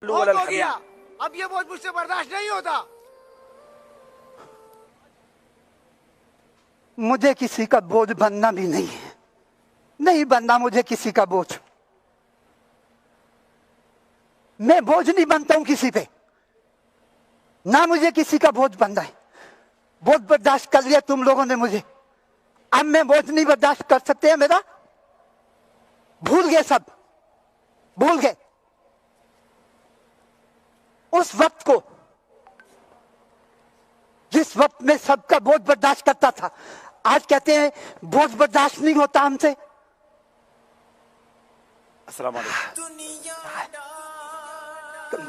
बहुत हो गया, अब ये बोझ मुझसे बर्दाश्त नहीं होता। मुझे किसी का बोझ बनना भी नहीं है, नहीं बनना मुझे किसी का बोझ। मैं बोझ नहीं बनता हूं किसी पे, ना मुझे किसी का बोझ बनना है। बोझ बर्दाश्त कर लिया तुम लोगों ने मुझे, अब मैं बोझ नहीं बर्दाश्त कर सकते हैं मेरा। भूल गए, सब भूल गए उस वक्त को जिस वक्त में सबका बोझ बर्दाश्त करता था। आज कहते हैं बोझ बर्दाश्त नहीं होता हमसे। अस्सलाम वालेकुम।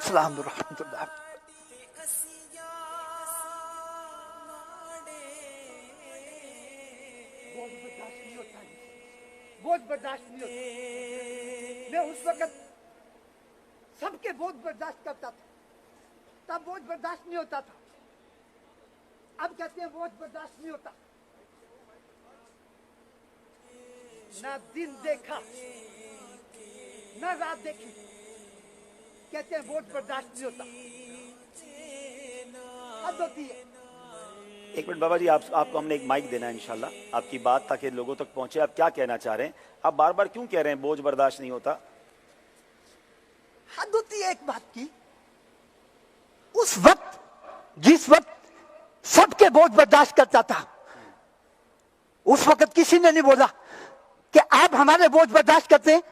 सलाम रहमतुल्लाह। बोझ बर्दाश्त नहीं होता। मैं उस वक्त सबके बोझ बर्दाश्त करता था, तब बोझ बर्दाश्त नहीं होता था। अब कहते हैं बोझ बर्दाश्त नहीं होता। ना दिन देखा ना रात देखी, कहते हैं बोझ बर्दाश्त नहीं होता। हद होती है। एक मिनट बाबा जी, आपको हमने एक माइक देना है इंशाल्लाह, आपकी बात ताकि लोगों तक पहुंचे। आप क्या कहना चाह रहे हैं? आप बार बार क्यों कह रहे हैं बोझ बर्दाश्त नहीं होता? हद होती है एक बात की। उस वक्त जिस वक्त सबके बोझ बर्दाश्त करता था, उस वक्त किसी ने नहीं बोला कि आप हमारे बोझ बर्दाश्त करते हैं।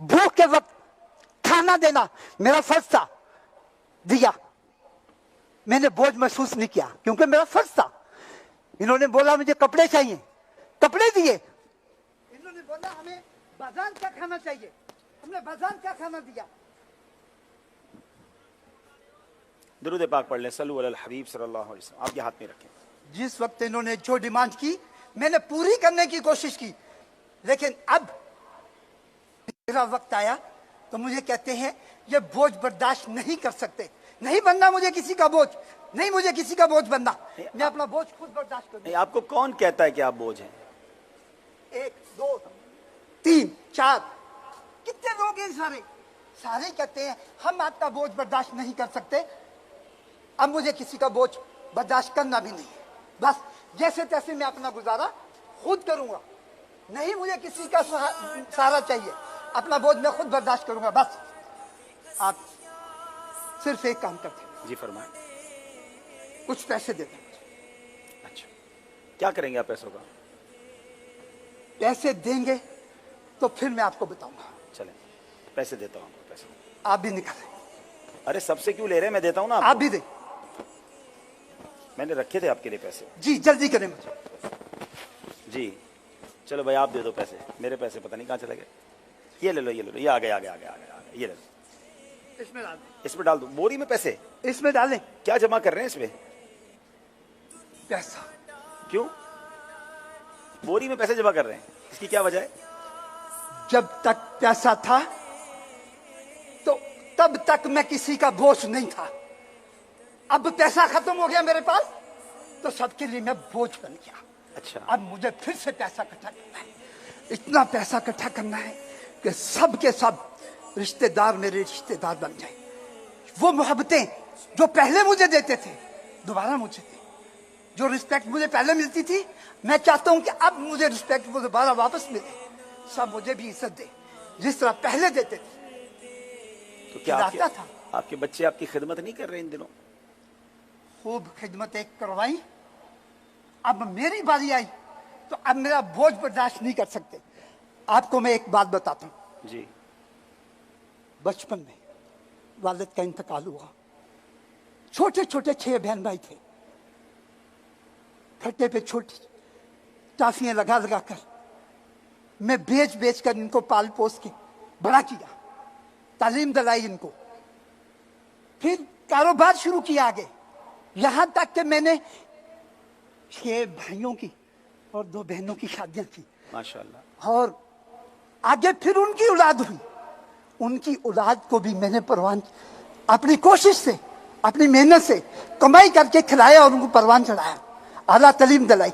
भूख के वक्त खाना देना मेरा फर्ज था, दिया। मैंने बोझ महसूस नहीं किया क्योंकि मेरा फर्ज था। इन्होंने बोला मुझे कपड़े चाहिए, कपड़े दिए। इन्होंने बोला हमें बाजार का खाना चाहिए, हमने बाजार का खाना दिया। दुरूद पाक पढ़ लें, सल्लल्लाहु अलैहि हबीब सल्लल्लाहु अलैहि वसल्लम। आपके हाथ में रखें। जिस वक्त इन्होंने जो डिमांड की मैंने पूरी करने की कोशिश की, लेकिन अब मेरा वक्त आया तो मुझे कहते हैं ये बोझ बर्दाश्त नहीं कर सकते। नहीं बनना मुझे किसी का बोझ, नहीं मुझे किसी का बोझ बनना। मैं अपना बोझ खुद बर्दाश्त करूंगा। आपको कौन कहता है कि आप बोझ हैं? 1 2 3 4 कितने लोग हैं? सारे सारे कहते हैं हम आपका बोझ बर्दाश्त नहीं कर सकते। अब मुझे किसी का बोझ बर्दाश्त करना भी नहीं है। बस जैसे तैसे मैं अपना गुजारा खुद करूंगा। नहीं मुझे किसी का सहारा चाहिए, अपना बोझ मैं खुद बर्दाश्त करूंगा। बस आप सिर्फ एक काम करते हैं। जी फरमाएं। कुछ पैसे देते हैं। अच्छा, क्या करेंगे आप पैसों का? पैसे देंगे तो फिर मैं आपको बताऊंगा। चलें, पैसे देता हूँ आपको। पैसे आप भी निकालें। अरे सबसे क्यों ले रहे हैं? मैं देता हूँ ना आप भी दें। मैंने रखे थे आपके लिए पैसे। जी जल्दी करें मुझे। जी चलो भाई, आप दे दो पैसे। मेरे पैसे पता नहीं कहाँ चले गए। ये ले लो, ये ले लो, ये आ गए, आ गए, आ गए, आ गए, आ गए। ये ले लो, इसमें डाल दें। इसमें डाल दो। बोरी में पैसे? इसमें डालें। क्या जमा कर रहे हैं इसमें? पैसा। क्यों बोरी में पैसे जमा कर रहे हैं? इसकी क्या वजह है? जब तक पैसा था तो तब तक मैं किसी का बोझ नहीं था। अब पैसा खत्म हो गया मेरे पास तो सबके लिए मैं बोझ बन गया। अच्छा, अब मुझे फिर से पैसा इकट्ठा करना है। इतना पैसा इकट्ठा करना है कि सब के सब रिश्तेदार मेरे रिश्तेदार बन जाए। वो मोहब्बतें जो पहले मुझे देते थे दोबारा मुझे दे। जो रिस्पेक्ट मुझे पहले मिलती थी मैं चाहता हूं कि अब मुझे रिस्पेक्ट वो दोबारा वापस मिले। सब मुझे भी इज्जत दे जिस तरह पहले देते थे। तो क्या था आपके बच्चे आपकी खिदमत नहीं कर रहे इन दिनों? खूब खिदमतें करवाई। अब मेरी बारी आई तो अब मेरा बोझ बर्दाश्त नहीं कर सकते। आपको मैं एक बात बताता हूं। जी, बचपन में वालिद का इंतकाल हुआ। छोटे छोटे 6 बहन भाई थे। खट्टे पे छोटी टाफियां लगा लगा कर मैं बेच बेच कर इनको पाल पोस के बड़ा किया, तालीम दिलाई इनको। फिर कारोबार शुरू किया आगे, यहां तक कि मैंने 6 भाइयों की और 2 बहनों की शादियां की माशाल्लाह। और आगे फिर उनकी औलाद हुई। उनकी औलाद को भी मैंने परवान अपनी कोशिश से अपनी मेहनत से कमाई करके खिलाया और उनको परवान चढ़ाया, आला तालीम दिलाई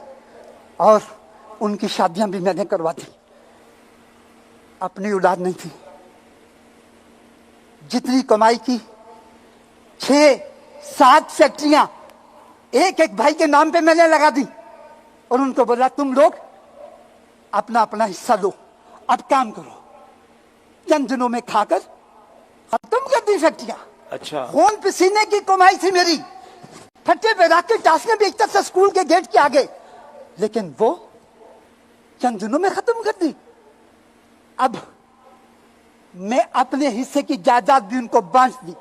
और उनकी शादियां भी मैंने करवा दी। अपनी औलाद नहीं थी, जितनी कमाई की 6-7 फैक्ट्रियां एक एक भाई के नाम पे मैंने लगा दी और उनको बोला तुम लोग अपना अपना हिस्सा लो, अब काम करो। चंद दिनों में खाकर खत्म कर दी फैक्ट्रियां। अच्छा, खून पसीने की कमाई थी मेरी, फट्टे पे रख के टासने बेचता था स्कूल के गेट के आगे, लेकिन वो चंद दिनों में खत्म कर दी। अब मैं अपने हिस्से की जायदाद भी उनको बांट दी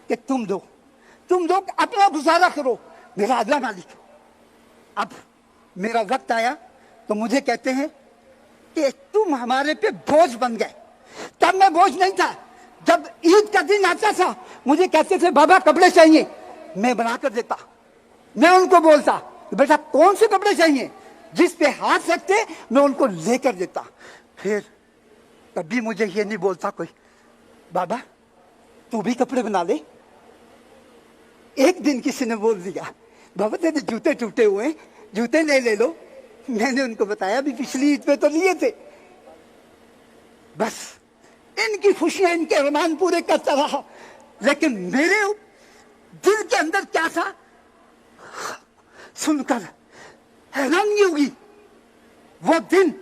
कि तुम लोग अपना गुजारा करो, मेरा अगला मालिक। अब मेरा वक्त आया तो मुझे कहते हैं कि तुम हमारे पे बोझ बन गए। तब मैं बोझ नहीं था। जब ईद का दिन आता था मुझे कहते थे बाबा कपड़े चाहिए, मैं बनाकर देता। मैं उनको बोलता बेटा कौन से कपड़े चाहिए, जिस पे हाथ रखते मैं उनको लेकर देता। फिर कभी मुझे ये नहीं बोलता कोई बाबा तू भी कपड़े बना ले। एक दिन किसी ने बोल दिया बाबा तेरे जूते टूटे हुए, जूते ले लो। मैंने उनको बताया भी पिछली ईद पे तो लिए थे। बस इनकी खुशियां, इनके अरमान पूरे करता रहा, लेकिन मेरे दिल के अंदर क्या था सुनकर हैरानी होगी। वो दिन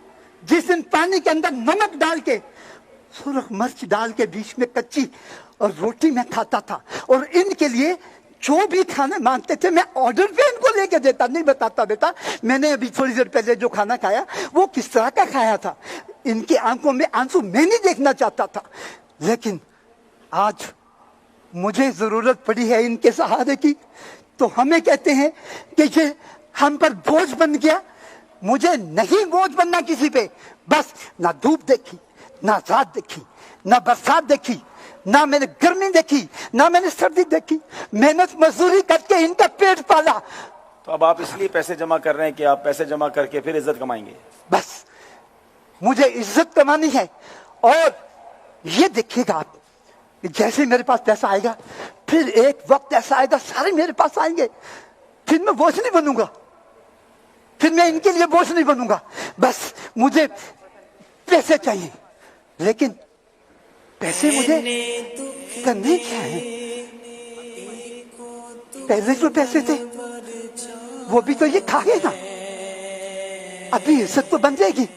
जिस दिन पानी के अंदर नमक डाल के सुरख मिर्च डाल के बीच में कच्ची और रोटी में खाता था, और इनके लिए जो भी खाना मांगते थे मैं ऑर्डर पे इनको लेके देता। नहीं बताता बेटा मैंने अभी थोड़ी देर पहले जो खाना खाया वो किस तरह का खाया था। इनकी आंखों में आंसू मैं नहीं देखना चाहता था, लेकिन आज मुझे जरूरत पड़ी है इनके सहारे की, तो हमें कहते हैं कि ये हम पर बोझ बन गया। मुझे नहीं बोझ बनना किसी पे। बस ना धूप देखी, ना रात देखी, ना बरसात देखी, ना मैंने गर्मी देखी, ना मैंने सर्दी देखी। मेहनत मजदूरी करके इनका पेट पाला। तो अब आप इसलिए पैसे जमा कर रहे हैं कि आप पैसे जमा करके फिर इज्जत कमाएंगे? बस मुझे इज्जत कमानी है। और ये देखिएगा आप, जैसे मेरे पास पैसा आएगा फिर एक वक्त ऐसा आएगा सारे मेरे पास आएंगे, फिर मैं बोझ नहीं बनूंगा, फिर मैं इनके लिए बोझ नहीं बनूंगा। बस मुझे पैसे चाहिए, लेकिन पैसे मुझे करने क्या है। पहले जो पैसे थे वो भी तो ये खा गए ना। अभी इज्जत तो बन जाएगी,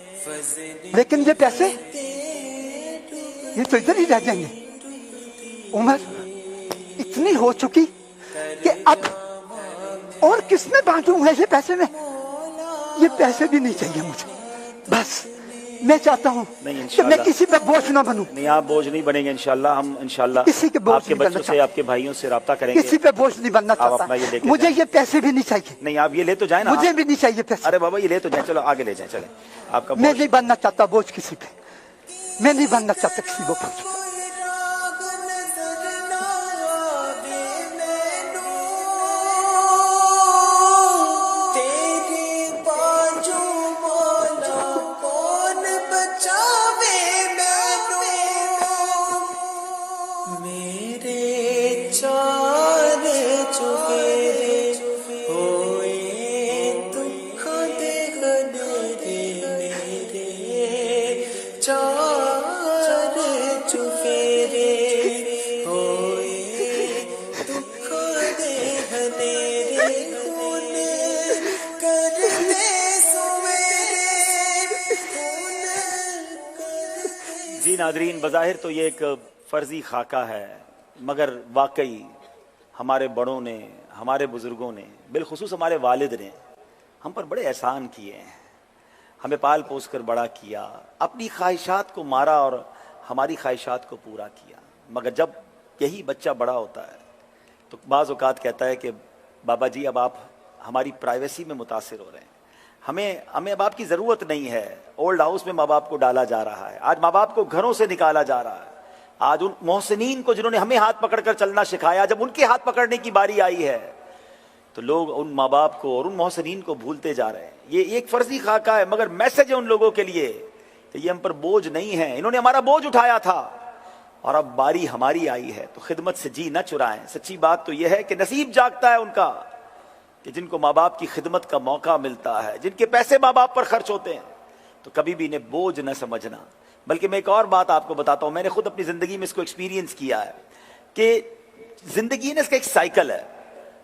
लेकिन ये पैसे ये तो इधर ही रह जाएंगे। उम्र इतनी हो चुकी कि अब और किसमें बांटूंगा ये पैसे में। ये पैसे भी नहीं चाहिए मुझे। बस मैं चाहता हूँ कि मैं किसी पे बोझ ना बनूं। नहीं, आप बोझ नहीं बनेंगे इंशाल्लाह। हम इंशाल्लाह किसी के बोझ आपके नहीं बनना बच्चों से, चाहता। आपके भाइयों से राब्ता करेंगे। किसी पे बोझ नहीं बनना आप अपना ये चाहता। लेके मुझे जाएं। ये पैसे भी नहीं चाहिए। नहीं, आप ये ले तो जाए ना। मुझे भी नहीं चाहिए पैसे। अरे बाबा ये ले तो जाए, चलो आगे ले जाए। चले आपका मैं बोझ। नहीं बनना चाहता बोझ किसी पे। मैं नहीं बनना चाहता किसी को बोझ। जी नादरीन, बज़ाहिर तो ये एक फर्जी खाका है, मगर वाकई हमारे बड़ों ने, हमारे बुजुर्गों ने, बिलखुसूस हमारे वालिद ने हम पर बड़े एहसान किए हैं। हमें पाल पोस कर बड़ा किया, अपनी ख्वाहिशात को मारा और हमारी ख्वाहिशात को पूरा किया। मगर जब यही बच्चा बड़ा होता है तो बाज़ औक़ात कहता है कि बाबा जी अब आप हमारी प्राइवेसी में मुतासिर हो रहे हैं, हमें अब आपकी ज़रूरत नहीं है। ओल्ड हाउस में माँ बाप को डाला जा रहा है, आज माँ बाप को घरों से निकाला जा रहा है। आज उन मोहसिनीन को जिन्होंने हमें हाथ पकड़कर चलना सिखाया, जब उनके हाथ पकड़ने की बारी आई है तो लोग उन माँ बाप को और उन मोहसिनीन को भूलते जा रहे हैं। ये एक फर्जी खाका है, मगर मैसेज है उन लोगों के लिए कि ये हम पर बोझ नहीं है। इन्होंने हमारा बोझ उठाया था और अब बारी हमारी आई है, तो खिदमत से जी न चुराएं। सच्ची बात तो यह है कि नसीब जागता है उनका कि जिनको माँ बाप की खिदमत का मौका मिलता है, जिनके पैसे माँ बाप पर खर्च होते हैं। तो कभी भी इन्हें बोझ न समझना, बल्कि मैं एक और बात आपको बताता हूं, मैंने खुद अपनी जिंदगी में इसको एक्सपीरियंस किया है कि जिंदगी ना इसका एक साइकिल है।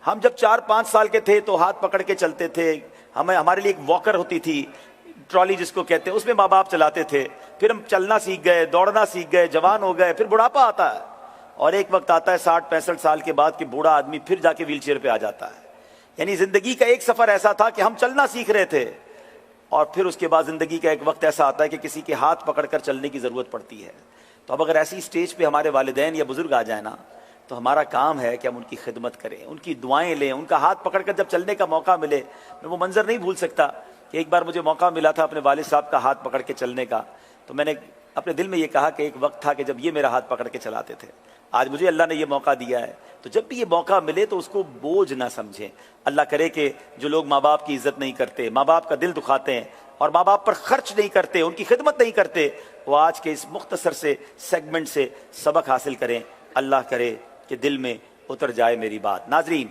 हम जब 4-5 साल के थे तो हाथ पकड़ के चलते थे, हमारे लिए एक वॉकर होती थी, ट्रॉली जिसको कहते हैं, उसमें माँ बाप चलाते थे। फिर हम चलना सीख गए, दौड़ना सीख गए, जवान हो गए, फिर बुढ़ापा आता है और एक वक्त आता है 60-65 साल के बाद कि बूढ़ा आदमी फिर जाके व्हील चेयर पे आ जाता है। यानी जिंदगी का एक सफर ऐसा था कि हम चलना सीख रहे थे और फिर उसके बाद जिंदगी का एक वक्त ऐसा आता है कि किसी के हाथ पकड़कर चलने की जरूरत पड़ती है। तो अब अगर ऐसी स्टेज पे हमारे वालिदैन या बुजुर्ग आ जाए ना, तो हमारा काम है कि हम उनकी खिदमत करें, उनकी दुआएं लें, उनका हाथ पकड़कर जब चलने का मौका मिले। मैं वो मंजर नहीं भूल सकता कि एक बार मुझे मौका मिला था अपने वालिद साहब का हाथ पकड़ के चलने का, तो मैंने अपने दिल में ये कहा कि एक वक्त था कि जब ये मेरा हाथ पकड़ के चलाते थे, आज मुझे अल्लाह ने ये मौका दिया है, तो जब भी ये मौका मिले तो उसको बोझ ना समझें। अल्लाह करे कि जो लोग माँ बाप की इज्जत नहीं करते, माँ बाप का दिल दुखाते हैं और माँ बाप पर खर्च नहीं करते, उनकी खिदमत नहीं करते, वो आज के इस मुख्तसर से सेगमेंट से सबक हासिल करें। अल्लाह करे कि दिल में उतर जाए मेरी बात। नाजरीन,